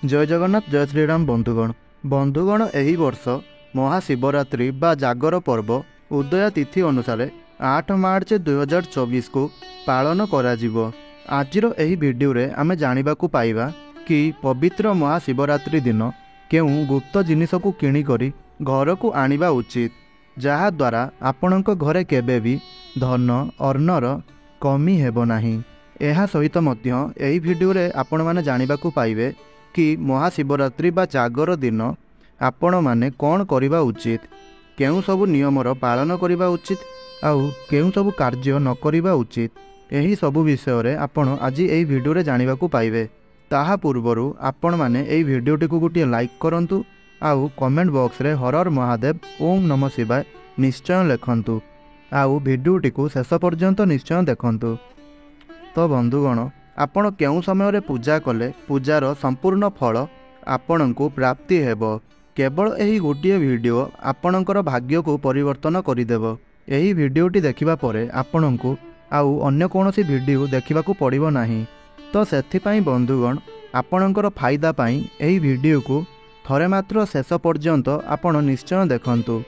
जय जगन्नाथ जय श्रीराम बंधुगण एही वर्ष महाशिवरात्रि बा जागर पर्व उदया तिथि अनुसार 8 मार्च 2024 को पालन कराजिवो। आजिर एही वीडियो रे आमे जानिबाकू पाइबा कि पवित्र महाशिवरात्रि दिन केउं गुप्त जिनिस को किणी करी घर को आनिबा उचित, जहा द्वारा आपणक घरे केबे भी धन अर्णर कमी हेबो नाही। एहा सहित मध्य एही वीडियो रे आपण माने जानिबाकू पाइबे कि महाशिवरात्रि बा जागर दिन आपण माने कौन करिबा उचित, केउं सबु नियमर पालन करिबा उचित आउ केउं सबु कार्य न करिबा उचित, एही सबु विषय रे आपण आज एही वीडियो रे जानिबाकू पाइबे। ताहा पूर्वरु आपण माने एही वीडियोटी को गोटे लाइक करंतु आउ कमेंट बॉक्स रे हर हर महादेव ओम नमः शिवाय निश्चय लिखंतु आउ वीडियोटी को शेष पर्यंत निश्चय देखंतु। तो बंधुगण आपण केउं समय रे पूजा कले पूजार संपूर्ण फल आपण को प्राप्ति हेबो। केवल एही गोटे वीडियो आपणकर भाग्य को परिवर्तन करिदेबो। एही वीडियोटी देखिबा परे आपण को आउ अन्य कोनोसी वीडियो देखिबा को पड़िबो नाही। तो सेथिपाई बंधुगण आपणकर फायदा पाई एही वीडियो को थरे मात्र शेष पर्यंत आपण निश्चय देखंतु।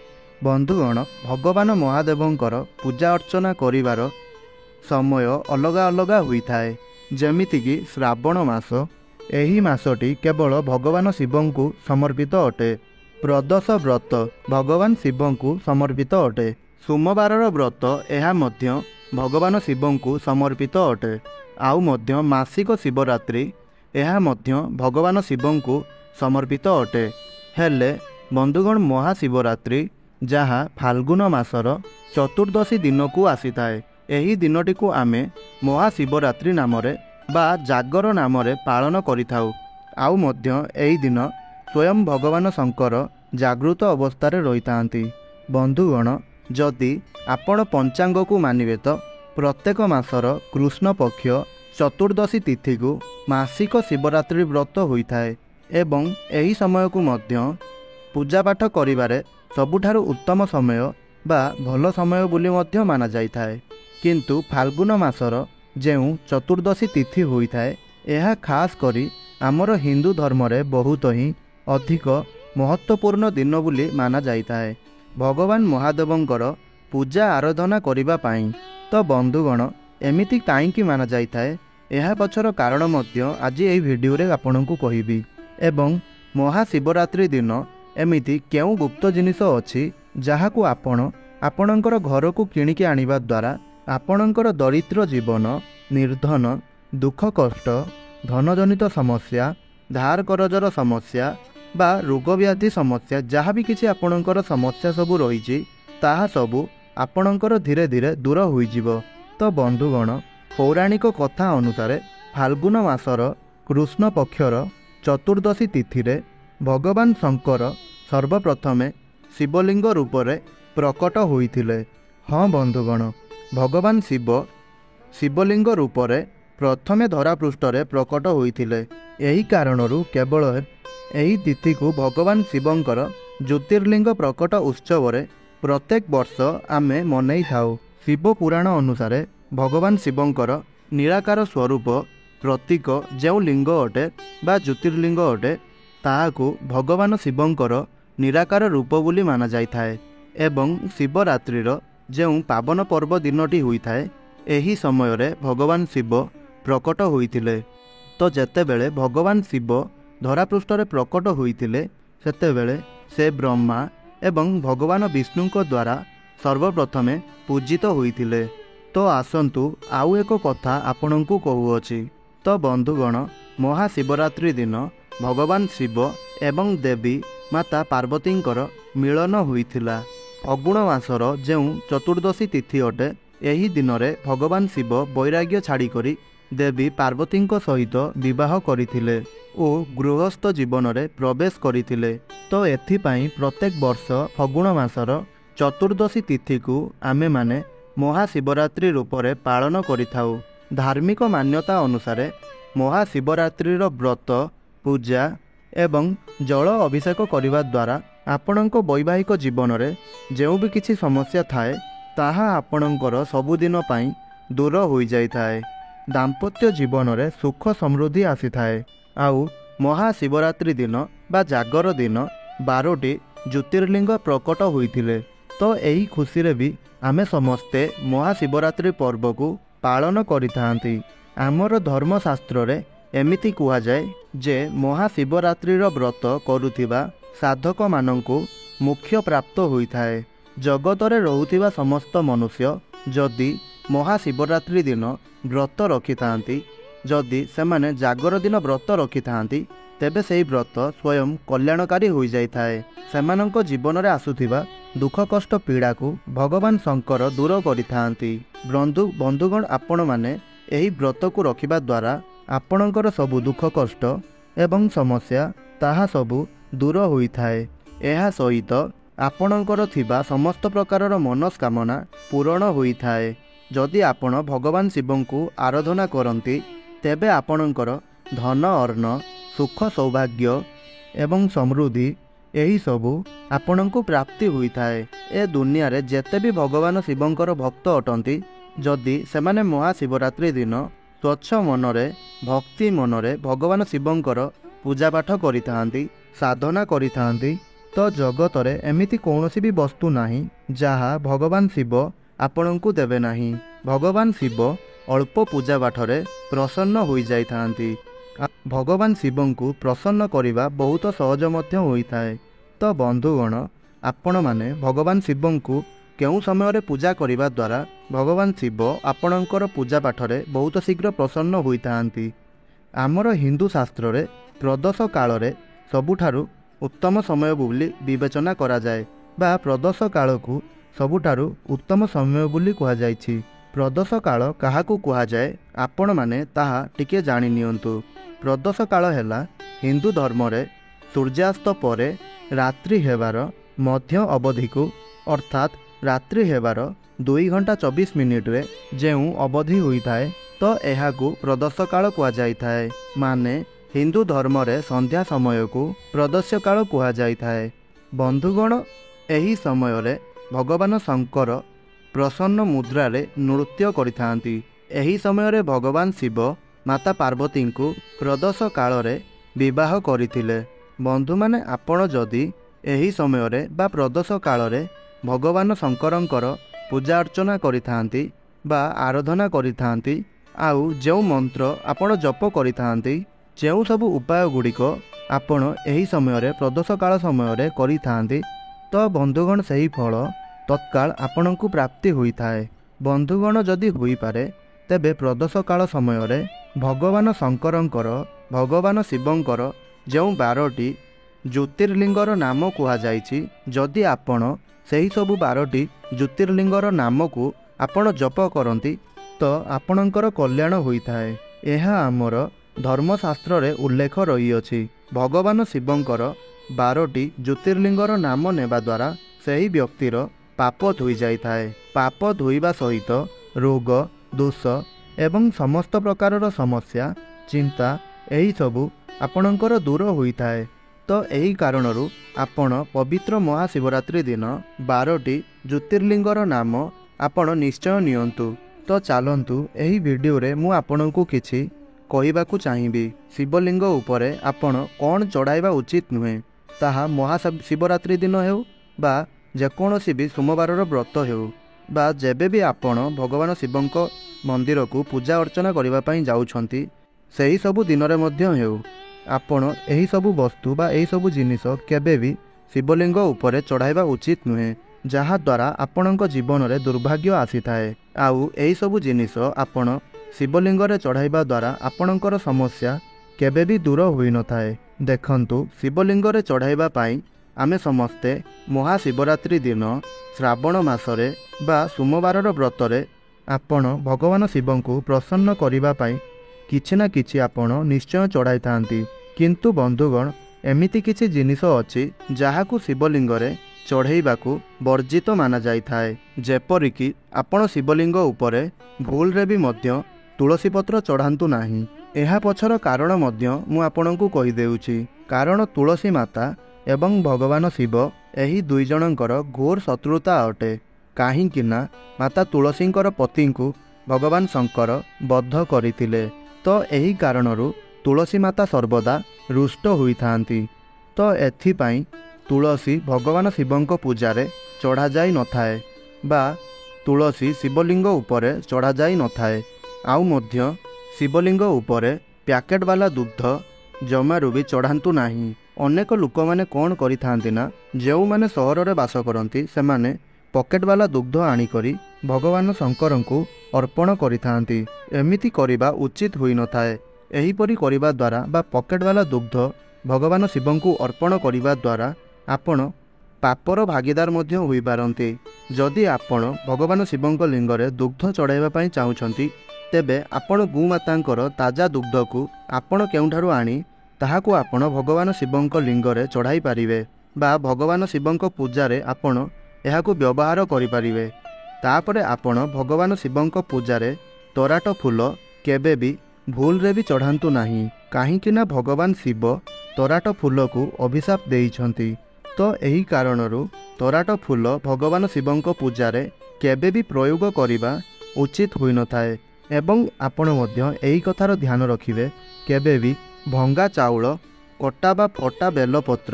बंधुगण भगवान महादेवंकर पूजा अर्चना करिवार समय अलगा अलगा हुई थाए। जेमितिकी श्रावण मास, एही मासटी केवल भगवान शिवं को समर्पित अटे। प्रदोष व्रत भगवान शिवं को समर्पित अटे। सोमवार व्रत एहा मध्य भगवान शिवं को समर्पित अटे। आउ मध्य मासिक शिवरात्रि एहा मध्य भगवान शिवं को समर्पित अटे। हेले बंधुगण महाशिवरात्रि जहा फाल्गुन मासर चतुर्दशी दिन को आसी थाए। एही दिनटी को आमे महाशिवरात्रि नामरे बा जागर नामरे पालन करिथाउ। आउ मध्य एही दिन स्वयं भगवान शंकर जागृत अवस्थारे रहितांती। बंधुगण जदि आपण पंचांग को मानिबे तो प्रत्येक मासर कृष्ण पक्ष चतुर्दशी तिथि को मासिक शिवरात्रि व्रत होइथाए एवं एही समय को मध्य पूजा पाठ करिबारे सबुठारु उत्तम समय बा भल समय बोली मध्य माना जाइथाए। किंतु फाल्गुन मासर जेउ चतुर्दशी तिथि होइथाए एहा खास करी आमर हिंदू धर्म रे बहुत ही अधिक महत्वपूर्ण दिन बोली माना जाइथाए भगवान महादेवंकर पूजा आराधना करिबा पाई। तो बंधुगण एमिति काईकी माना जाइथाए एहा पछर कारण मध्य आज एही वीडियो रे आपनकु कहिबी। एवं महाशिवरात्रि दिन एमिति केउ गुप्त जिनिस अछि जाहाकु आपण आपणकर घर को किणिकी आनिबा द्वारा आपणकर दरिद्र जीवन, निर्धन, दुख कष्ट, धनजनित समस्या, धार करजर समस्या बा रोग व्याधि समस्या जहा भी किछि आपणकर समस्या सबु रहिछि ताहा सबु आपणकर धीरे धीरे दूर होई जिवो। तो बंधुगण पौराणिक कथा अनुसार फाल्गुन मासर कृष्ण पक्षर चतुर्दशी तिथि रे भगवान शंकर सर्वप्रथमे शिवलिंग रूप रे प्रकट होइथिले। हाँ बंधुगण भगवान शिव शिवलिंग रूप रे प्रथमे धरापृष्ठ रे प्रकट होइथिले। एही कारणरू केवल एही तिथि को भगवान शिवंकर ज्योतिर्लिंग प्रकट उत्सव रे प्रत्येक वर्ष आमे मनेई थाउ। शिव पुराण अनुसार भगवान शिवंकर निराकार स्वरूप प्रतीक जो लिंग अटे बा ज्योतिर्लिंग अटे ताहाकू भगवान शिवंकर निराकार रूप बोली माना जाइथाए। एवं शिवरात्रिर जो पावन पर्व दिनटी होइथाए एही समय रे भगवान शिव प्रकट होइथिले। तो जेतेबेले भगवान शिव धरापृष्ठ रे प्रकट होइथिले सेतेबेले से ब्रह्मा एवं भगवान विष्णुଙ୍କ द्वारा सर्वप्रथमे पूजित होइथिले। तो आसंतु आउ एक कथा आपनकु कहूअछि। तो बंधुगण महाशिवरात्रि दिन भगवान शिव एवं देवी माता पार्वतींकर मिलन होइथिला। फगुण मासर जो चतुर्दशी तिथि अटे एही दिन रे भगवान शिव वैराग्य छाड़ी करी देवी पार्वती सहित विवाह करथिले ओ गृहस्थ जीवन रे प्रवेश करथिले। तो एथिपाई प्रत्येक वर्ष फगुण मासर चतुर्दशी तिथि को आमे माने महाशिवरात्रि रूप रे पालन करिथाउ। धार्मिक मान्यता अनुसार महाशिवरात्रिर व्रत पूजा एवं जल अभिषेक करिबा द्वारा आपणक वैवाहिक जीवन रे जो भी किसी समस्या थाए ताहा आपणकर सबुदिन पाई दूर हो जाए। दाम्पत्य जीवन रे सुख समृद्धि आसी थाए आउ महाशिवरात्रि दिन बा जागर दिन 12टी ज्योतिर्लिंग प्रकट होइथिले। तो यही खुशी रे भी आमे समस्ते महाशिवरात्रि पर्व को पालन करिथांती। आमर धर्मशास्त्र रे एमिति कुहा जाए जे महाशिवरात्रि व्रत करुथिबा साधक मानंकु मोक्ष प्राप्त होइथाए। जगतरे रहुथिबा समस्त मनुष्य जदि महाशिवरात्रि दिन व्रत रखिथांती, जदि सेमाने जागर दिन व्रत रखिथांती, तेबे सेही व्रत स्वयं कल्याणकारी हो जाइथाए। सेमानंक जीवन रे आसुथिबा दुख कष्ट पीड़ा को भगवान शंकर दूर करिथांती। बंधुगण, आपण माने एही व्रत को रखिबा द्वारा आपणकर सबु दुख कष्ट एवं समस्या ताहा सबु दूर होइथाए। एहा सहित आपणकर थिबा समस्त प्रकारर मनस्कामना पूरण होइथाए। जदि आपण भगवान शिवं को आराधना करती, तेबे आपणकर धन अर्ण सुख सौभाग्य एवं समृद्धि यही सबु आपणको प्राप्ति होइथाए। ए दुनिया रे जेते भी भगवान शिवंकर भक्त अटंती, जदि सेमाने महाशिवरात्रि दिन स्वच्छ मनरे भक्ति मनरे भगवान शिवंकर पूजा पाठ करिथांती, साधना करिथांती, तो जगतरे एमिति कौनसी भी वस्तु नाही जहा भगवान शिव आपणको देबे नाही। भगवान शिव अल्प पूजा पाठरे प्रसन्न होई जाइथांती। भगवान शिवं को प्रसन्न करिबा बहुत सहज मध्य होइथाए। तो बंधुगण, आपण माने भगवान शिवं को केउ समय पूजा करिबा द्वारा भगवान शिव आपणकर पूजा पाठरे बहुत शीघ्र प्रसन्न होइथांती। आमर हिंदू शास्त्र रे प्रदोष काल रे सबुठारु उत्तम समय बोली विवेचना करा जाए, बा प्रदोष काल को सबुठारु उत्तम समय बोली कहा जाइछि। प्रदोष काल काहाकू कहा जाए आपण माने ताहा टिके जानि नियंतु। प्रदोष काल हेला हिंदू धर्म रे सूर्यास्त परे रात्रि हेबार मध्य अवधि को, अर्थात रात्रि हेबार 2 घंटा 24 मिनिट रे जेउ अवधि होइथाए, तो एहाकू प्रदोष काल कहा जाइथाए। माने हिंदू धर्म रे संध्या समय को प्रदोष काल कहा जाइथाए। बंधुगण, एही समय रे भगवान शंकर प्रसन्न मुद्रा रे नृत्य करिथांती। एही समय रे भगवान शिव माता पार्वती को प्रदोष काल रे विवाह करिथिले। बंधु माने आपण जदि एही समय रे बा प्रदोष काल रे भगवान शंकरंकर पूजा अर्चना करिथांती बा आराधना करिथांती, आउ जो मंत्र आपण जप करिथांती, जो सब उपाय गुड़िक आपण एही समय रे प्रदोष काल समय रे करिथांती, तो बंधुगण सही फल तत्काल आपणको प्राप्ति होइथाए। बंधुगण, जदि होई पारे तेबे प्रदोष काल समय रे भगवान शंकरंकर भगवान शिवंकर जो 12टी ज्योतिर्लिंगर नाम कहा जाइछि, जदि आपण सही सबु 12टी ज्योतिर्लिंगर नाम को आपण जप करती, तो आपणकर कल्याण होइथाए। एहा आमर धर्मशास्त्र रे उल्लेख रही अछि। भगवान शिवंकर 12टी ज्योतिर्लिंगर नाम नेबा द्वारा सही व्यक्तिर पाप धोई जाइथाए। पाप धोइबा सहित रोग दोष एवं समस्त प्रकारर समस्या चिंता एही सबु आपणकर दूर होइथाए। तो एही कारणरू आपण पवित्र महाशिवरात्रि दिन 12टी ज्योतिर्लिंगर नाम आपण निश्चय नियंतु। तो चलतु एही वीडियो रे मु आपणको किछि कहिबाकू चाहिबी। शिवलिंग उपरे आपण कौन चढ़ाइबा उचित नुहे, ताहा महाशिवरात्रि दिन हेउ बा जेकोसी भी सोमवार व्रत हेउ बा जेबे भी आपण भगवान शिवंक मंदिर को पूजा अर्चना करिबा पई जाउछंती, सेही सबु दिन रे मध्य हेउ आपण एही सबु वस्तु बा एही सबु जिनिस केबे भी शिवलिंग उपरे चढ़ाइबा उचित नुहे, जहा द्वारा आपणक जीवन रे दुर्भाग्य आसीथाए। आउ एही सबु जिनिस आपण शिवलिंग रे चढ़ाइबा द्वारा आपणकर समस्या केबे भी दूर होई न थाए। देखंतु, शिवलिंग रे चढ़ाइबा पई आमे समस्ते महाशिवरात्रि दिन श्रावण मासरे बा सोमवार व्रतरे आपण भगवान शिवं को प्रसन्न करिबा पई किछि ना किछि आपण निश्चय चढ़ाई थांती। किंतु बंधुगण, एमिति किछि जिनिस अछि जाहाकू शिवलिंग रे चढ़ेइबाकू वर्जित माना जाइथाए। जेपरिकी आपण शिवलिंग उपरे भूल रे भी मध्य तुलसी पत्र चढ़ांतु नाही। एहा पछर कारण मध्य मु आपणको कहि देउछि। कारण तुलसी माता एवं भगवान शिव एही दुई जनकर घोर शत्रुता अटे। काहींकिना माता तुलसींकर पति को भगवान शंकर बद्ध करथिले। तो एही कारणरू ତୁଳସୀ ମାତା ସର୍ବଦା ରୁଷ୍ଟ ହୋଇଥାନ୍ତି। ତ ଏଥିପାଇଁ ତୁଳସୀ ଭଗବାନ ଶିବଙ୍କ ପୂଜାରେ ଚଢ଼ାଯାଇ ନଥାଏ ବା ତୁଳସୀ ଶିବଲିଙ୍ଗ ଉପରେ ଚଢ଼ାଯାଇ ନଥାଏ। ଆଉ ମଧ୍ୟ ଶିବଲିଙ୍ଗ ଉପରେ ପ୍ୟାକେଟ୍ ବାଲା ଦୁଗ୍ଧ ଜମାରୁ ବି ଚଢ଼ାନ୍ତୁ ନାହିଁ। ଅନେକ ଲୋକମାନେ କ'ଣ କରିଥାନ୍ତି ନା, ଯେଉଁମାନେ ସହରରେ ବାସ କରନ୍ତି ସେମାନେ ପକେଟ୍ ବାଲା ଦୁଗ୍ଧ ଆଣିକରି ଭଗବାନ ଶଙ୍କରଙ୍କୁ ଅର୍ପଣ କରିଥାନ୍ତି। ଏମିତି କରିବା ଉଚିତ ହୋଇନଥାଏ। ଏହିପରି କରିବା ଦ୍ୱାରା ବା ପକେଟ୍ ବାଲା ଦୁଗ୍ଧ ଭଗବାନ ଶିବଙ୍କୁ ଅର୍ପଣ କରିବା ଦ୍ୱାରା ଆପଣ ପାପର ଭାଗିଦାର ମଧ୍ୟ ହୋଇପାରନ୍ତି। ଯଦି ଆପଣ ଭଗବାନ ଶିବଙ୍କ ଲିଙ୍ଗରେ ଦୁଗ୍ଧ ଚଢ଼ାଇବା ପାଇଁ ଚାହୁଁଛନ୍ତି, ତେବେ ଆପଣ ଗୋମାତାଙ୍କର ତାଜା ଦୁଗ୍ଧକୁ ଆପଣ କେଉଁଠାରୁ ଆଣି ତାହାକୁ ଆପଣ ଭଗବାନ ଶିବଙ୍କ ଲିଙ୍ଗରେ ଚଢ଼ାଇ ପାରିବେ ବା ଭଗବାନ ଶିବଙ୍କ ପୂଜାରେ ଆପଣ ଏହାକୁ ବ୍ୟବହାର କରିପାରିବେ। ତାପରେ ଆପଣ ଭଗବାନ ଶିବଙ୍କ ପୂଜାରେ ତରାଟ ଫୁଲ କେବେ ବି ଭୁଲରେ ବି ଚଢ଼ାନ୍ତୁ ନାହିଁ, କାହିଁକି ନା ଭଗବାନ ଶିବ ତରାଟ ଫୁଲକୁ ଅଭିଶାପ ଦେଇଛନ୍ତି। ତ ଏହି କାରଣରୁ ତରାଟ ଫୁଲ ଭଗବାନ ଶିବଙ୍କ ପୂଜାରେ କେବେ ବି ପ୍ରୟୋଗ କରିବା ଉଚିତ ହୋଇନଥାଏ। ଏବଂ ଆପଣ ମଧ୍ୟ ଏହି କଥାର ଧ୍ୟାନ ରଖିବେ, କେବେ ବି ଭଙ୍ଗା ଚାଉଳ, କଟା ବା ଫଟା ବେଲପତ୍ର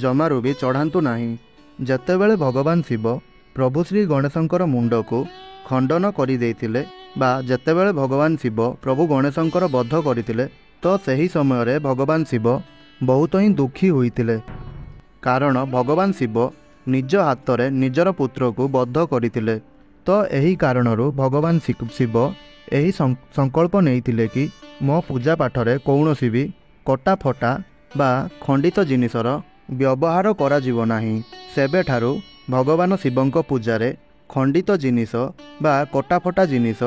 ଜମାରୁ ବି ଚଢ଼ାନ୍ତୁ ନାହିଁ। ଯେତେବେଳେ ଭଗବାନ ଶିବ ପ୍ରଭୁ ଶ୍ରୀ ଗଣେଶଙ୍କର ମୁଣ୍ଡକୁ ଖଣ୍ଡନ କରିଦେଇଥିଲେ ବା ଯେତେବେଳେ ଭଗବାନ ଶିବ ପ୍ରଭୁ ଗଣେଶଙ୍କର ବଧ କରିଥିଲେ, ତ ସେହି ସମୟରେ ଭଗବାନ ଶିବ ବହୁତ ହିଁ ଦୁଃଖୀ ହୋଇଥିଲେ। କାରଣ ଭଗବାନ ଶିବ ନିଜ ହାତରେ ନିଜର ପୁତ୍ରକୁ ବଧ କରିଥିଲେ। ତ ଏହି କାରଣରୁ ଭଗବାନ ଶିବ ଏହି ସଂକଳ୍ପ ନେଇଥିଲେ କି ମୋ ପୂଜା ପାଠରେ କୌଣସି ବି କଟା ଫଟା ବା ଖଣ୍ଡିତ ଜିନିଷର ବ୍ୟବହାର କରାଯିବ ନାହିଁ। ସେବେଠାରୁ ଭଗବାନ ଶିବଙ୍କ ପୂଜାରେ ଖଣ୍ଡିତ ଜିନିଷ ବା କଟାଫଟା ଜିନିଷ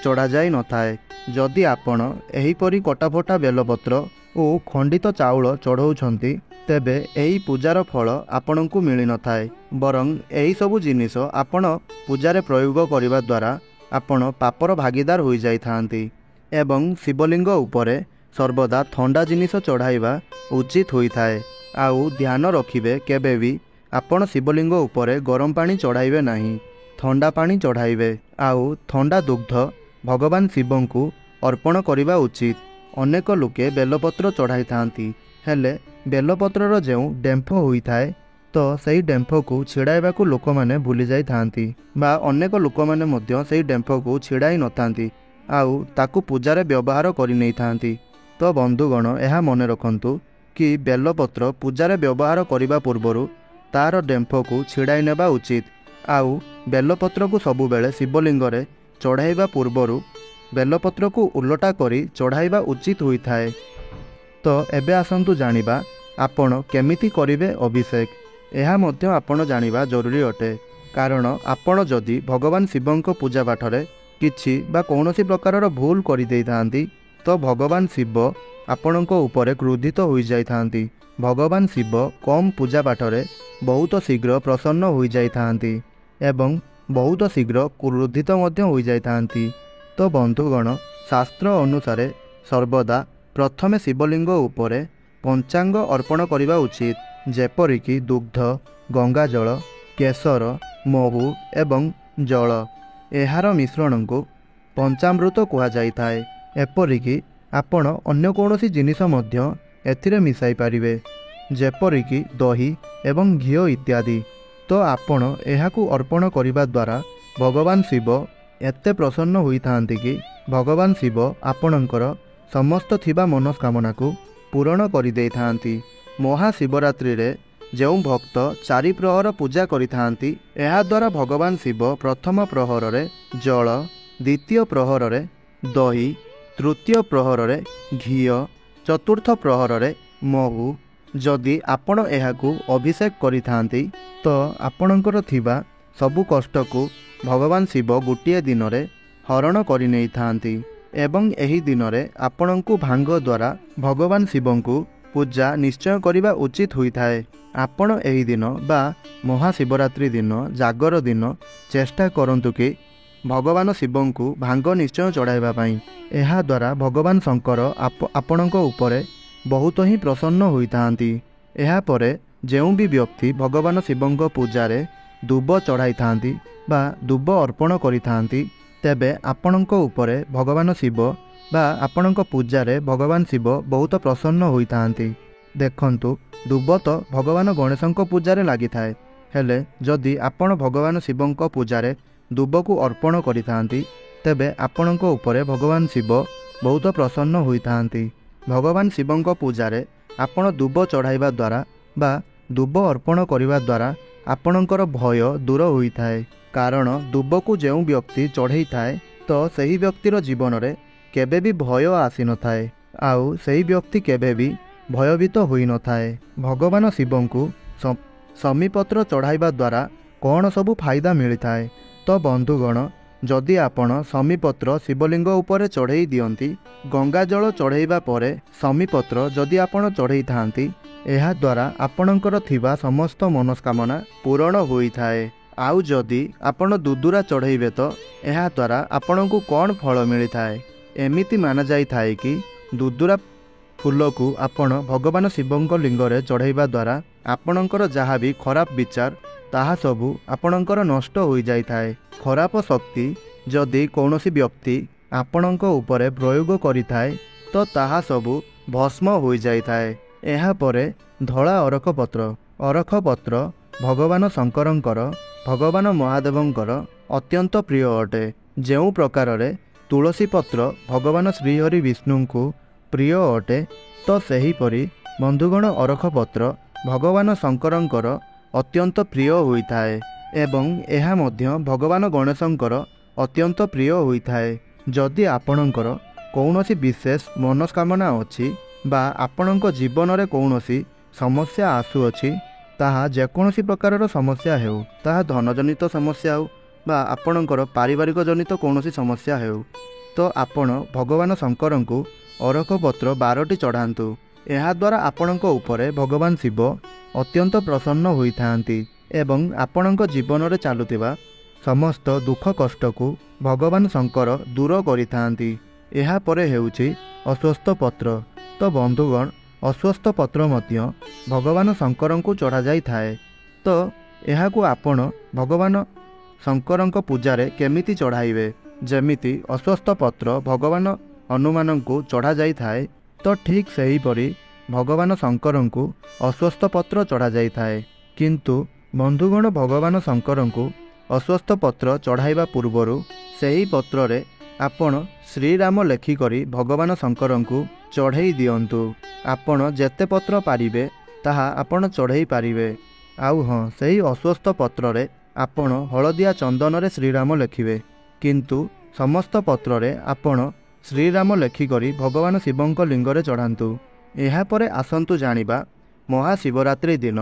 ଚଢ଼ାଯାଇ ନଥାଏ। ଯଦି ଆପଣ ଏହିପରି କଟାଫଟା ବେଲପତ୍ର ଓ ଖଣ୍ଡିତ ଚାଉଳ ଚଢ଼ାଉଛନ୍ତି, ତେବେ ଏହି ପୂଜାର ଫଳ ଆପଣଙ୍କୁ ମିଳିନଥାଏ। ବରଂ ଏହିସବୁ ଜିନିଷ ଆପଣ ପୂଜାରେ ପ୍ରୟୋଗ କରିବା ଦ୍ୱାରା ଆପଣ ପାପର ଭାଗିଦାର ହୋଇଯାଇଥାନ୍ତି। ଏବଂ ଶିବଲିଙ୍ଗ ଉପରେ ସର୍ବଦା ଥଣ୍ଡା ଜିନିଷ ଚଢ଼ାଇବା ଉଚିତ ହୋଇଥାଏ। ଆଉ ଧ୍ୟାନ ରଖିବେ, କେବେ ବି ଆପଣ ଶିବଲିଙ୍ଗ ଉପରେ ଗରମ ପାଣି ଚଢ଼ାଇବେ ନାହିଁ, ଥଣ୍ଡା ପାଣି ଚଢ଼ାଇବେ। ଆଉ ଥଣ୍ଡା ଦୁଗ୍ଧ ଭଗବାନ ଶିବଙ୍କୁ ଅର୍ପଣ କରିବା ଉଚିତ। ଅନେକ ଲୋକେ ବେଲପତ୍ର ଚଢ଼ାଇଥାନ୍ତି, ହେଲେ ବେଲପତ୍ରର ଯେଉଁ ଡେମ୍ଫ ହୋଇଥାଏ, ତ ସେହି ଡେମ୍ଫକୁ ଛିଡ଼ାଇବାକୁ ଲୋକମାନେ ଭୁଲି ଯାଇଥାନ୍ତି ବା ଅନେକ ଲୋକମାନେ ମଧ୍ୟ ସେହି ଡେମ୍ଫକୁ ଛିଡ଼ାଇ ନଥାନ୍ତି ଆଉ ତାକୁ ପୂଜାରେ ବ୍ୟବହାର କରିନେଇଥାନ୍ତି। ତ ବନ୍ଧୁଗଣ, ଏହା ମନେ ରଖନ୍ତୁ କି ବେଲପତ୍ର ପୂଜାରେ ବ୍ୟବହାର କରିବା ପୂର୍ବରୁ ତାର ଡେମ୍ଫକୁ ଛିଡ଼ାଇ ନେବା ଉଚିତ। ଆଉ ବେଲପତ୍ରକୁ ସବୁବେଳେ ଶିବଲିଙ୍ଗରେ ଚଢ଼ାଇବା ପୂର୍ବରୁ ବେଲପତ୍ରକୁ ଓଲଟା କରି ଚଢ଼ାଇବା ଉଚିତ ହୋଇଥାଏ। ତ ଏବେ ଆସନ୍ତୁ ଜାଣିବା ଆପଣ କେମିତି କରିବେ ଅଭିଷେକ। ଏହା ମଧ୍ୟ ଆପଣ ଜାଣିବା ଜରୁରୀ ଅଟେ, କାରଣ ଆପଣ ଯଦି ଭଗବାନ ଶିବଙ୍କ ପୂଜା ପାଠରେ କିଛି ବା କୌଣସି ପ୍ରକାରର ଭୁଲ କରିଦେଇଥାନ୍ତି, ତ ଭଗବାନ ଶିବ ଆପଣଙ୍କ ଉପରେ କ୍ରୋଧିତ ହୋଇଯାଇଥାନ୍ତି। ଭଗବାନ ଶିବ କମ୍ ପୂଜା ପାଠରେ ବହୁତ ଶୀଘ୍ର ପ୍ରସନ୍ନ ହୋଇଯାଇଥାନ୍ତି ଏବଂ ବହୁତ ଶୀଘ୍ର କ୍ରୋଧିତ ମଧ୍ୟ ହୋଇଯାଇଥାନ୍ତି। ତ ବନ୍ଧୁଗଣ, ଶାସ୍ତ୍ର ଅନୁସାରେ ସର୍ବଦା ପ୍ରଥମେ ଶିବଲିଙ୍ଗ ଉପରେ ପଞ୍ଚାଙ୍ଗ ଅର୍ପଣ କରିବା ଉଚିତ, ଯେପରିକି ଦୁଗ୍ଧ, ଗଙ୍ଗାଜଳ, କେଶର, ମହୁ ଏବଂ ଜଳ। ଏହାର ମିଶ୍ରଣକୁ ପଞ୍ଚାମୃତ କୁହାଯାଇଥାଏ। ଏପରିକି ଆପଣ ଅନ୍ୟ କୌଣସି ଜିନିଷ ମଧ୍ୟ ଏଥିରେ ମିଶାଇ ପାରିବେ, ଯେପରିକି ଦହି ଏବଂ ଘିଅ ଇତ୍ୟାଦି। ତ ଆପଣ ଏହାକୁ ଅର୍ପଣ କରିବା ଦ୍ୱାରା ଭଗବାନ ଶିବ ଏତେ ପ୍ରସନ୍ନ ହୋଇଥାନ୍ତି କି ଭଗବାନ ଶିବ ଆପଣଙ୍କର ସମସ୍ତ ଥିବା ମନସ୍କାମନାକୁ ପୂରଣ କରିଦେଇଥାନ୍ତି। ମହାଶିବରାତ୍ରିରେ ଯେଉଁ ଭକ୍ତ 4 ପ୍ରହର ପୂଜା କରିଥାନ୍ତି, ଏହାଦ୍ୱାରା ଭଗବାନ ଶିବ ପ୍ରଥମ ପ୍ରହରରେ ଜଳ, ଦ୍ୱିତୀୟ ପ୍ରହରରେ ଦହି, ତୃତୀୟ ପ୍ରହରରେ ଘିଅ, ଚତୁର୍ଥ ପ୍ରହରରେ ମହୁ। ଯଦି ଆପଣ ଏହାକୁ ଅଭିଷେକ କରିଥାନ୍ତି, ତ ଆପଣଙ୍କର ଥିବା ସବୁ କଷ୍ଟକୁ ଭଗବାନ ଶିବ ଗୋଟିଏ ଦିନରେ ହରଣ କରିନେଇଥାନ୍ତି। ଏବଂ ଏହି ଦିନରେ ଆପଣଙ୍କୁ ଭାଙ୍ଗ ଦ୍ୱାରା ଭଗବାନ ଶିବଙ୍କୁ ପୂଜା ନିଶ୍ଚୟ କରିବା ଉଚିତ ହୋଇଥାଏ। ଆପଣ ଏହି ଦିନ ବା ମହାଶିବରାତ୍ରି ଦିନ, ଜାଗର ଦିନ ଚେଷ୍ଟା କରନ୍ତୁ କି ଭଗବାନ ଶିବଙ୍କୁ ଭାଙ୍ଗ ନିଶ୍ଚୟ ଚଢ଼ାଇବା ପାଇଁ। ଏହାଦ୍ୱାରା ଭଗବାନ ଶଙ୍କର ଆପଣଙ୍କ ଉପରେ ବହୁତ ହିଁ ପ୍ରସନ୍ନ ହୋଇଥାନ୍ତି। ଏହାପରେ ଯେଉଁ ବି ବ୍ୟକ୍ତି ଭଗବାନ ଶିବଙ୍କ ପୂଜାରେ ଦୁବ ଚଢ଼ାଇଥାନ୍ତି ବା ଦୁବ ଅର୍ପଣ କରିଥାନ୍ତି, ତେବେ ଆପଣଙ୍କ ଉପରେ ଭଗବାନ ଶିବ बा आपणଙ୍କ पूजारे भगवान शिव बहुत प्रसन्न होइथांती। देखंतु दुब तो भगवान गणेशଙ୍କ पूजारे लागिथाए, हेले जदि आपण भगवान शिवଙ୍କ पूजारे दुब को अर्पण करिथांती तेबे आपणଙ୍କ उपरे भगवान शिव बहुत प्रसन्न होइथांती। भगवान शिवଙ୍କ पूजारे आपण दुब चढ़ाइबा द्वारा बा दुब अर्पण करिबा द्वारा आपणଙ୍କର भय दूर होइथाए। कारण दुब को जेउ व्यक्ति चढ़ाई थाए तो सही व्यक्तिर जीवन रे केबे भी भय आसी न थाए, आउ सही व्यक्ति केबे भी भयभीत होई न थाए। भगवान शिवଙ୍କୁ समीपत्र चढ़ाइबा द्वारा कौन सबु फायदा मिली थाए? तो बंधुगण, जदि आपण समीपत्र शिवलिंग उपरे चढ़ाई दियंती, गंगा जल चढ़ाइबा परे समीपत्र जदि आपण चढ़ाई थांती, एहा द्वारा आपणकर थिबा समस्त मनस्कामना पूरण होई थाए। आउ जदि आपण दुदुरा चढ़ाइबे तो एहा द्वारा आपणकु कौन फल मिली थाए? एमिति माना जाई थाए कि दुदुरा फूल को आपण भगवान शिवଙ୍କ लिंगरे चढ़ाइबा द्वारा आपणकर जहाँ भी खराब विचार ताहा सबु आपणकर नष्ट हो जाई थाए। खराब शक्ति जदि कौनसी व्यक्ति आपणଙ୍କ उपरे प्रयोग करिथाए तो ताहा सबु भस्म हो जाई थाए। एहा परे धला अरख पत्र भगवान शंकरंकर भगवान महादेवंकर अत्यंत प्रिय अटे। जेउ प्रकार रे तुलसी पत्र भगवान श्रीहरि विष्णु को प्रिय अटे, तो सेहीपरि बंधुगण अरख पत्र भगवान शंकरंकर अत्यंत प्रिय होइथाए एवं एहा मध्य भगवान गणेशंकर अत्यंत प्रिय होइथाए। जदि आपणकर कौनसी विशेष मनस्कामना अछि बा आपणଙ୍କ जीवन रे कौनसी समस्या आसुअछि, ताहा जेकोसी प्रकार समस्या हेउ, ताहा धनजनित समस्या हो बा आपणकर पारिवारिक जनित कौनसी समस्या हेउ, तो आपण भगवान शंकरंकु अरख पत्र 12टी चढ़ातु। एहा द्वारा आपणଙ୍କ उपरे भगवान शिव अत्यंत प्रसन्न होइथांती एवं आपणଙ୍କ जीवन रे चालुतिबा समस्त दुख कष्ट को भगवान शंकर दूर करिथांती। एहा परे हेउछि अस्वस्थ पत्र। तो बंधुगण, अस्वस्थ पत्र मध्य भगवान शंकरंकु चढ़ा जाई थाए। तो एहाकु आपण भगवान शंकरंक पूजारे केमिति चढ़ाइबे? जेमिति अस्वस्थ पत्र भगवान हनुमानंकु चढ़ा जाई थाए, तो ठीक सही परी भगवान शंकरंकु अस्वस्थ पत्र चढ़ा जाई थाए। किंतु बंधुगण, भगवान शंकरंकु अस्वस्थ पत्र चढ़ाइबा पूर्वरु सही पत्र रे आपण श्रीराम लेखिकरी भगवान शंकरंकु चढ़ाई दियंतु। आपण जेते पत्र पारिबे ताहा आपण चढ़ाई पारिबे। आउ हाँ, सही अस्वस्थ पत्र रे आपण हलदिया चंदन रे श्रीराम लेखिबे। किंतु समस्त पत्र रे आपण श्रीराम लेखिकरी भगवान शिवଙ୍କ लिंगरे चढ़ातु। एहा परे आसंतु जानिबा महाशिवरात्रि दिन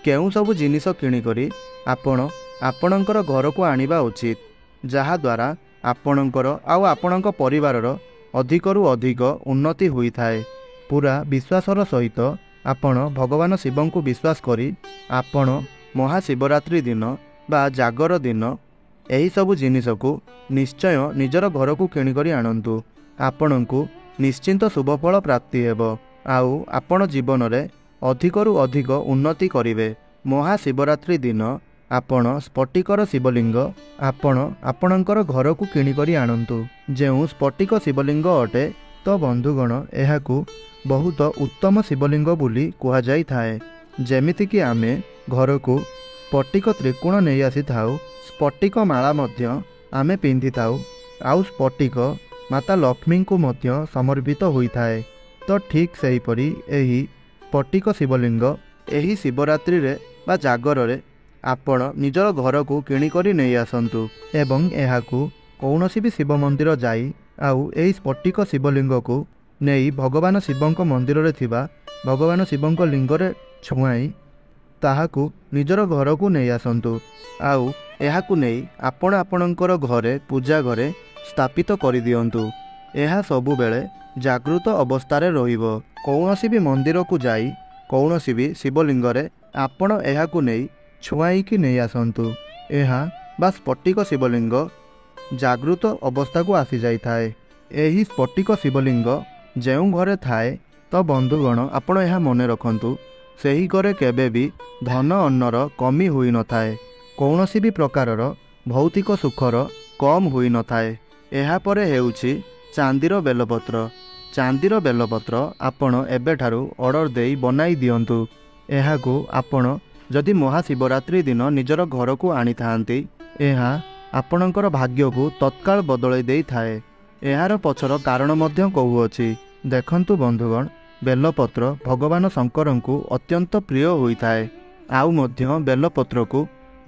केउ सबु जिनिस किणिकरी आपण आपणकर घर को आनिबा उचित, जहा द्वारा आपणकर आउ आपणक परिवारर अधिकरु अधिक उन्नति होई थाए। पूरा विश्वासर सहित आपण भगवान शिवଙ୍କୁ विश्वास करी आपण महाशिवरात्रि दिन बा जागर दिन एही सबु जिनिस को निश्चय निजर घर को किणिकरी आणंतु। आपणकु निश्चिंत शुभफल प्राप्ति हेबो, आउ आपण जीवन रे अधिकरु अधिक उन्नति करिवे। महाशिवरात्रि दिन आपण स्फटिकर शिवलिंग आपण आपणकर घर को किणिकरी आणंतु। जेउ स्फटिक शिवलिंग अटे, तो बंधुगण एहाकु बहुत उत्तम शिवलिंग बोली कुहा जाई थाए। जेमिति कि आमे घर को स्फटिक त्रिकोण नहीं आसी थाउ, स्फटिक माला मध्य आमे पिंधि थाउ, आउ स्फटिक माता लक्ष्मी को मध्य समर्पित होई थाए। तो ठीक सही परी एही स्फटिक शिवलिंग एही शिवरात्रि रे बा जागर रे आपण निजर घर को किणिकरी नहीं आसंतु एवं एहाकु कौनसी भी शिव मंदिर जाई आउ एही स्फटिक शिवलिंग को नहीं भगवान शिवଙ୍କ मंदिर रे थिबा भगवान शिवଙ୍କ लिंगरे छुआई ताहाकु निजर घर को नहीं आसंतु। आउ एहाकु नहीं आपण आपणकर घरे पूजा घरे स्थापित करि दियंतु। एहा सबु बेले जागृत अवस्थारे रहिबो। कौनसी भी मंदिर को जाई कौनसी भी शिवलिंग रे आपण एहाकु नहीं छुआई कि नहीं आसंतु। एहा बा स्फटिक शिवलिंग जागृत अवस्था को आसी जाई थाए। एही स्फटिक शिवलिंग जेउ घरे थाए, तो बंधुगण आपण एहा मने रखंतु, सेही घरे केबे भी धन अन्नर कमी होई न थाए। कौनसी भी प्रकारर भौतिक सुखर कम होई न थाए। एहा परे हेउछि ଚାନ୍ଦିର ବେଲପତ୍ର। ଚାନ୍ଦିର ବେଲପତ୍ର ଆପଣ ଏବେଠାରୁ ଅର୍ଡ଼ର ଦେଇ ବନାଇ ଦିଅନ୍ତୁ। ଏହାକୁ ଆପଣ ଯଦି ମହାଶିବରାତ୍ରି ଦିନ ନିଜର ଘରକୁ ଆଣିଥାନ୍ତି, ଏହା ଆପଣଙ୍କର ଭାଗ୍ୟକୁ ତତ୍କାଳ ବଦଳାଇ ଦେଇଥାଏ। ଏହାର ପଛର କାରଣ ମଧ୍ୟ କହୁଅଛି। ଦେଖନ୍ତୁ ବନ୍ଧୁଗଣ, ବେଲପତ୍ର ଭଗବାନ ଶଙ୍କରଙ୍କୁ ଅତ୍ୟନ୍ତ ପ୍ରିୟ ହୋଇଥାଏ। ଆଉ ମଧ୍ୟ ବେଲପତ୍ରକୁ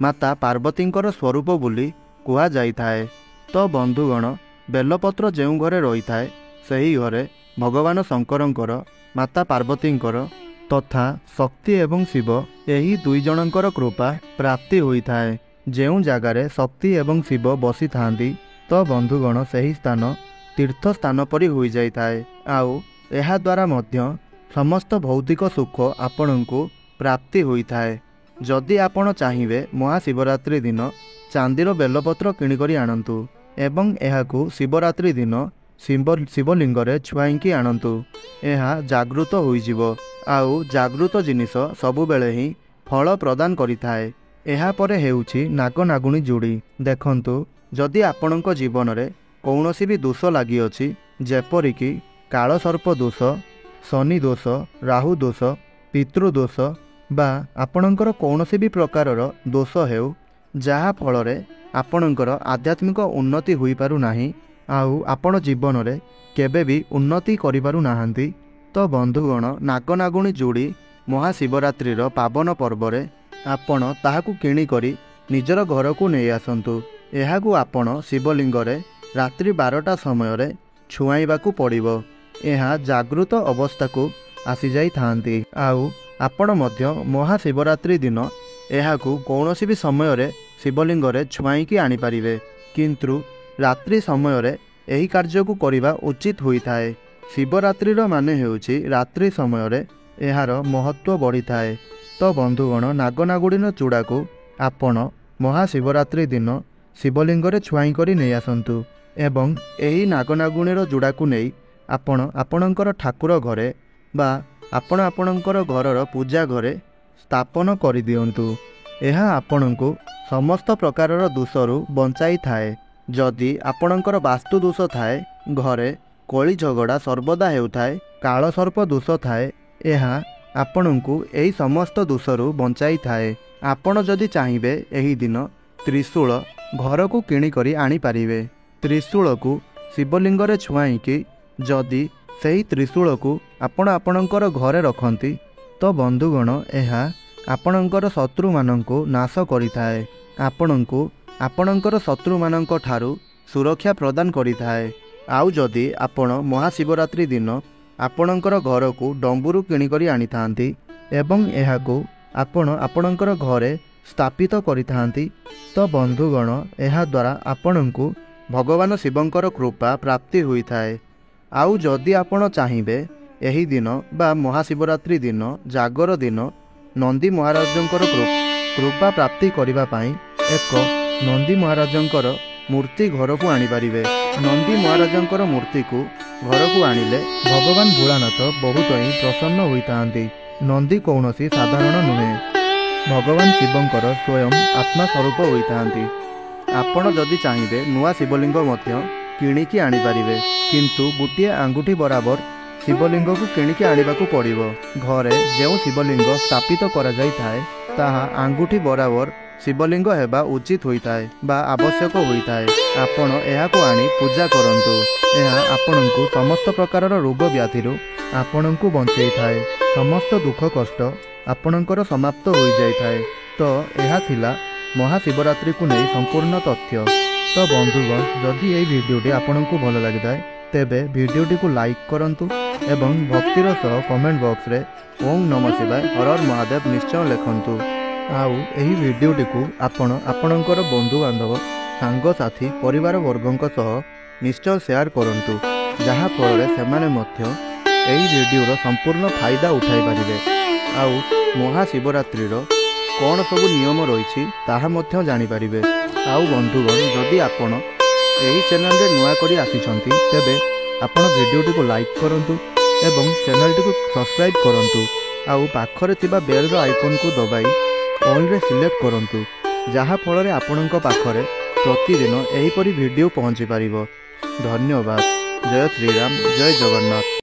ମାତା ପାର୍ବତୀଙ୍କର ସ୍ୱରୂପ ବୋଲି କୁହାଯାଇଥାଏ। ତ ବନ୍ଧୁଗଣ, ବେଲପତ୍ର ଯେଉଁ ଘରେ ରହିଥାଏ, ସେହି ଘରେ ଭଗବାନ ଶଙ୍କରଙ୍କର, ମାତା ପାର୍ବତୀଙ୍କର ତଥା ଶକ୍ତି ଏବଂ ଶିବ ଏହି ଦୁଇ ଜଣଙ୍କର କୃପା ପ୍ରାପ୍ତି ହୋଇଥାଏ। ଯେଉଁ ଜାଗାରେ ଶକ୍ତି ଏବଂ ଶିବ ବସିଥାନ୍ତି, ତ ବନ୍ଧୁଗଣ ସେହି ସ୍ଥାନ ତୀର୍ଥ ସ୍ଥାନ ପରି ହୋଇଯାଇଥାଏ। ଆଉ ଏହାଦ୍ୱାରା ମଧ୍ୟ ସମସ୍ତ ଭୌତିକ ସୁଖ ଆପଣଙ୍କୁ ପ୍ରାପ୍ତି ହୋଇଥାଏ। ଯଦି ଆପଣ ଚାହିଁବେ, ମହାଶିବରାତ୍ରି ଦିନ ଚାନ୍ଦିର ବେଲପତ୍ର କିଣିକରି ଆଣନ୍ତୁ ଏବଂ ଏହାକୁ ଶିବରାତ୍ରି ଦିନ ଶିବଲିଙ୍ଗରେ ଛୁଆଇକି ଆଣନ୍ତୁ। ଏହା ଜାଗୃତ ହୋଇଯିବ। ଆଉ ଜାଗୃତ ଜିନିଷ ସବୁବେଳେ ହିଁ ଫଳ ପ୍ରଦାନ କରିଥାଏ। ଏହାପରେ ହେଉଛି ନାଗନାଗୁଣୀ ଯୋଡ଼ି। ଦେଖନ୍ତୁ, ଯଦି ଆପଣଙ୍କ ଜୀବନରେ କୌଣସି ବି ଦୋଷ ଲାଗିଅଛି, ଯେପରିକି କାଳସର୍ପ ଦୋଷ, ଶନି ଦୋଷ, ରାହୁ ଦୋଷ, ପିତୃଦୋଷ ବା ଆପଣଙ୍କର କୌଣସି ବି ପ୍ରକାରର ଦୋଷ ହେଉ, ଯାହା ଫଳରେ ଆପଣଙ୍କର ଆଧ୍ୟାତ୍ମିକ ଉନ୍ନତି ହୋଇପାରୁନାହିଁ, ଆଉ ଆପଣ ଜୀବନରେ କେବେ ବି ଉନ୍ନତି କରିପାରୁନାହାନ୍ତି, ତ ବନ୍ଧୁଗଣ, ନାଗନାଗୁଣୀ ଯୋଡ଼ି ମହାଶିବରାତ୍ରିର ପାବନ ପର୍ବରେ ଆପଣ ତାହାକୁ କିଣିକରି ନିଜର ଘରକୁ ନେଇ ଆସନ୍ତୁ। ଏହାକୁ ଆପଣ ଶିବଲିଙ୍ଗରେ ରାତ୍ରି 12ଟା ସମୟରେ ଛୁଆଇବାକୁ ପଡ଼ିବ। ଏହା ଜାଗୃତ ଅବସ୍ଥାକୁ ଆସିଯାଇଥାନ୍ତି। ଆଉ ଆପଣ ମଧ୍ୟ ମହାଶିବରାତ୍ରି ଦିନ ଏହାକୁ କୌଣସି ବି ସମୟରେ ଶିବଲିଙ୍ଗରେ ଛୁଆଇକି ଆଣିପାରିବେ। କିନ୍ତୁ ରାତ୍ରି ସମୟରେ ଏହି କାର୍ଯ୍ୟକୁ କରିବା ଉଚିତ ହୋଇଥାଏ। ଶିବରାତ୍ରିର ମାନେ ହେଉଛି ରାତ୍ରି ସମୟରେ ଏହାର ମହତ୍ତ୍ୱ ବଢ଼ିଥାଏ। ତ ବନ୍ଧୁଗଣ, ନାଗନାଗୁଣୀର ଚୂଡ଼ାକୁ ଆପଣ ମହାଶିବରାତ୍ରି ଦିନ ଶିବଲିଙ୍ଗରେ ଛୁଆଇଁ କରି ନେଇ ଆସନ୍ତୁ ଏବଂ ଏହି ନାଗନାଗୁଣୀର ଚୂଡ଼ାକୁ ନେଇ ଆପଣ ଆପଣଙ୍କର ଠାକୁର ଘରେ ବା ଆପଣ ଆପଣଙ୍କର ଘରର ପୂଜା ଘରେ ସ୍ଥାପନ କରିଦିଅନ୍ତୁ। ଏହା ଆପଣଙ୍କୁ ସମସ୍ତ ପ୍ରକାରର ଦୋଷରୁ ବଞ୍ଚାଇଥାଏ। ଯଦି ଆପଣଙ୍କର ବାସ୍ତୁ ଦୋଷ ଥାଏ, ଘରେ କଳି ଝଗଡ଼ା ସର୍ବଦା ହେଉଥାଏ, କାଳସର୍ପ ଦୋଷ ଥାଏ, ଏହା ଆପଣଙ୍କୁ ଏହି ସମସ୍ତ ଦୋଷରୁ ବଞ୍ଚାଇଥାଏ। ଆପଣ ଯଦି ଚାହିଁବେ, ଏହି ଦିନ ତ୍ରିଶୂଳ ଘରକୁ କିଣିକରି ଆଣିପାରିବେ। ତ୍ରିଶୂଳକୁ ଶିବଲିଙ୍ଗରେ ଛୁଆଇକି ଯଦି ସେହି ତ୍ରିଶୂଳକୁ ଆପଣ ଆପଣଙ୍କର ଘରେ ରଖନ୍ତି, ତ ବନ୍ଧୁଗଣ, ଏହା ଆପଣଙ୍କର ଶତ୍ରୁମାନଙ୍କୁ ନାଶ କରିଥାଏ। ଆପଣଙ୍କୁ ଆପଣଙ୍କର ଶତ୍ରୁମାନଙ୍କ ଠାରୁ ସୁରକ୍ଷା ପ୍ରଦାନ କରିଥାଏ। ଆଉ ଯଦି ଆପଣ ମହାଶିବରାତ୍ରି ଦିନ ଆପଣଙ୍କର ଘରକୁ ଡମ୍ବୁରୁ କିଣିକରି ଆଣିଥାନ୍ତି ଏବଂ ଏହାକୁ ଆପଣ ଆପଣଙ୍କର ଘରେ ସ୍ଥାପିତ କରିଥାନ୍ତି, ତ ବନ୍ଧୁଗଣ, ଏହାଦ୍ୱାରା ଆପଣଙ୍କୁ ଭଗବାନ ଶିବଙ୍କର କୃପା ପ୍ରାପ୍ତି ହୋଇଥାଏ। ଆଉ ଯଦି ଆପଣ ଚାହିଁବେ, ଏହି ଦିନ ବା ମହାଶିବରାତ୍ରି ଦିନ ଜାଗର ଦିନ ନନ୍ଦୀ ମହାରାଜଙ୍କର କୃପା ପ୍ରାପ୍ତି କରିବା ପାଇଁ ଏକ ନନ୍ଦୀ ମହାରାଜଙ୍କର ମୂର୍ତ୍ତି ଘରକୁ ଆଣିପାରିବେ। ନନ୍ଦୀ ମହାରାଜଙ୍କର ମୂର୍ତ୍ତିକୁ ଘରକୁ ଆଣିଲେ ଭଗବାନ ଭୋଳାନାଥ ବହୁତ ହିଁ ପ୍ରସନ୍ନ ହୋଇଥାନ୍ତି। ନନ୍ଦୀ କୌଣସି ସାଧାରଣ ନୁହେଁ, ଭଗବାନ ଶିବଙ୍କର ସ୍ୱୟଂ ଆତ୍ମା ସ୍ୱରୂପ ହୋଇଥାନ୍ତି। ଆପଣ ଯଦି ଚାହିଁବେ, ନୂଆ ଶିବଲିଙ୍ଗ ମଧ୍ୟ କିଣିକି ଆଣିପାରିବେ, କିନ୍ତୁ ଗୋଟିଏ ଆଙ୍ଗୁଠି ବରାବର ଶିବଲିଙ୍ଗକୁ କିଣିକି ଆଣିବାକୁ ପଡ଼ିବ। ଘରେ ଯେଉଁ ଶିବଲିଙ୍ଗ ସ୍ଥାପିତ କରାଯାଇଥାଏ, ତାହା ଆଙ୍ଗୁଠି ବରାବର ଶିବଲିଙ୍ଗ ହେବା ଉଚିତ ହୋଇଥାଏ ବା ଆବଶ୍ୟକ ହୋଇଥାଏ। ଆପଣ ଏହାକୁ ଆଣି ପୂଜା କରନ୍ତୁ। ଏହା ଆପଣଙ୍କୁ ସମସ୍ତ ପ୍ରକାରର ରୋଗ ବ୍ୟାଧିରୁ ଆପଣଙ୍କୁ ବଞ୍ଚେଇଥାଏ। ସମସ୍ତ ଦୁଃଖ କଷ୍ଟ ଆପଣଙ୍କର ସମାପ୍ତ ହୋଇଯାଇଥାଏ। ତ ଏହା ଥିଲା ମହାଶିବରାତ୍ରିକୁ ନେଇ ସମ୍ପୂର୍ଣ୍ଣ ତଥ୍ୟ। ତ ବନ୍ଧୁଗଣ, ଯଦି ଏହି ଭିଡ଼ିଓଟି ଆପଣଙ୍କୁ ଭଲ ଲାଗିଥାଏ, ତେବେ ଭିଡ଼ିଓଟିକୁ ଲାଇକ୍ କରନ୍ତୁ ଏବଂ ଭକ୍ତିର ସହ କମେଣ୍ଟ ବକ୍ସରେ ଓମ୍ ନମଃ ଶିବାୟ, ହର ହର ମହାଦେବ ନିଶ୍ଚୟ ଲେଖନ୍ତୁ। ଆଉ ଏହି ଭିଡ଼ିଓଟିକୁ ଆପଣ ଆପଣଙ୍କର ବନ୍ଧୁବାନ୍ଧବ, ସାଙ୍ଗସାଥି, ପରିବାରବର୍ଗଙ୍କ ସହ ନିଶ୍ଚୟ ସେୟାର କରନ୍ତୁ, ଯାହାଫଳରେ ସେମାନେ ମଧ୍ୟ ଏହି ଭିଡ଼ିଓର ସମ୍ପୂର୍ଣ୍ଣ ଫାଇଦା ଉଠାଇ ପାରିବେ। ଆଉ ମହାଶିବରାତ୍ରିର କ'ଣ ସବୁ ନିୟମ ରହିଛି ତାହା ମଧ୍ୟ ଜାଣିପାରିବେ। ଆଉ ବନ୍ଧୁଗଣ, ଯଦି ଆପଣ ଏହି ଚ୍ୟାନେଲରେ ନୂଆ କରି ଆସିଛନ୍ତି, ତେବେ ଆପଣ ଭିଡ଼ିଓଟିକୁ ଲାଇକ୍ କରନ୍ତୁ ଏବଂ ଚ୍ୟାନେଲଟିକୁ ସବସ୍କ୍ରାଇବ୍ କରନ୍ତୁ। ଆଉ ପାଖରେ ଥିବା ବେଲ୍ର ଆଇକନ୍କୁ ଦବାଇ ଅଲ୍ରେ ସିଲେକ୍ଟ କରନ୍ତୁ, ଯାହାଫଳରେ ଆପଣଙ୍କ ପାଖରେ ପ୍ରତିଦିନ ଏହିପରି ଭିଡ଼ିଓ ପହଞ୍ଚିପାରିବ। ଧନ୍ୟବାଦ। ଜୟ ଶ୍ରୀରାମ, ଜୟ ଜଗନ୍ନାଥ।